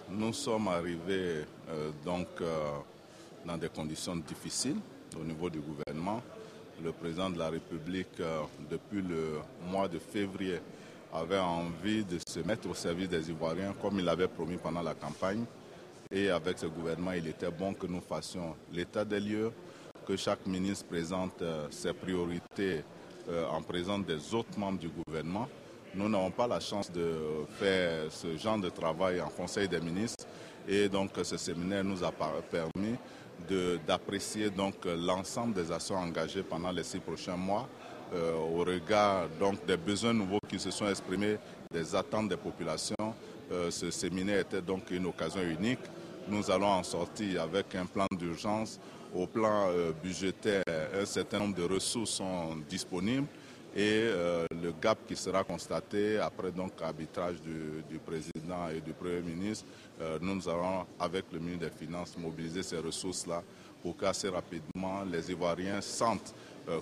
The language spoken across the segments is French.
Nous sommes arrivés dans des conditions difficiles au niveau du gouvernement. Le président de la République, depuis le mois de février, avait envie de se mettre au service des Ivoiriens comme il l'avait promis pendant la campagne. Et avec ce gouvernement, il était bon que nous fassions l'état des lieux, que chaque ministre présente ses priorités en présence des autres membres du gouvernement. Nous n'avons pas la chance de faire ce genre de travail en Conseil des ministres et donc ce séminaire nous a permis d'apprécier l'ensemble des actions engagées pendant les 6 prochains mois au regard des besoins nouveaux qui se sont exprimés, des attentes des populations. Ce séminaire était donc une occasion unique. Nous allons en sortir avec un plan d'urgence. Au plan budgétaire, un certain nombre de ressources sont disponibles et le gap qui sera constaté après arbitrage du président et du Premier ministre, nous allons avec le ministre des Finances mobiliser ces ressources-là pour qu'assez rapidement les Ivoiriens sentent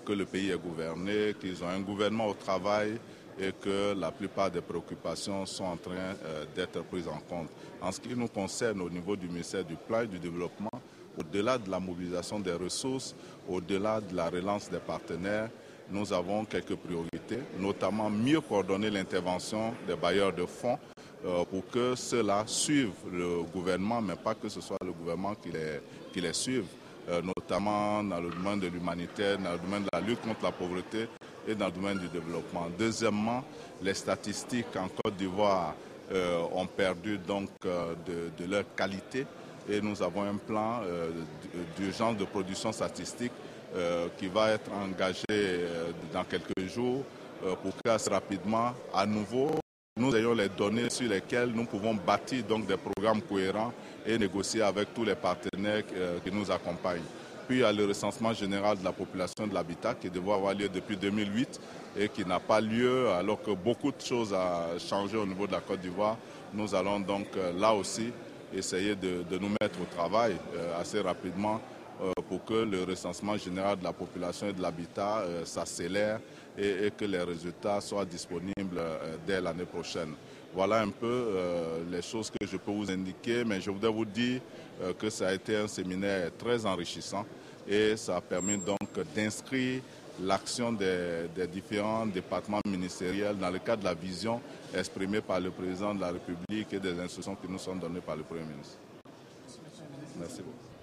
que le pays est gouverné, qu'ils ont un gouvernement au travail et que la plupart des préoccupations sont en train d'être prises en compte. En ce qui nous concerne au niveau du ministère du Plan et du Développement, au-delà de la mobilisation des ressources, au-delà de la relance des partenaires, nous avons quelques priorités, notamment mieux coordonner l'intervention des bailleurs de fonds pour que ceux-là suivent le gouvernement, mais pas que ce soit le gouvernement qui les suive, notamment dans le domaine de l'humanitaire, dans le domaine de la lutte contre la pauvreté et dans le domaine du développement. Deuxièmement, les statistiques en Côte d'Ivoire ont perdu de leur qualité et nous avons un plan d'urgence de production statistique qui va être engagé dans quelques jours pour qu'assez rapidement, à nouveau, nous ayons les données sur lesquelles nous pouvons bâtir des programmes cohérents et négocier avec tous les partenaires qui nous accompagnent. Puis il y a le recensement général de la population de l'habitat qui devait avoir lieu depuis 2008 et qui n'a pas lieu alors que beaucoup de choses ont changé au niveau de la Côte d'Ivoire. Nous allons donc là aussi essayer de nous mettre au travail assez rapidement pour que le recensement général de la population et de l'habitat s'accélère et que les résultats soient disponibles dès l'année prochaine. Voilà un peu les choses que je peux vous indiquer, mais je voudrais vous dire que ça a été un séminaire très enrichissant et ça a permis donc d'inscrire l'action des différents départements ministériels dans le cadre de la vision exprimée par le président de la République et des instructions qui nous sont données par le Premier ministre. Merci beaucoup.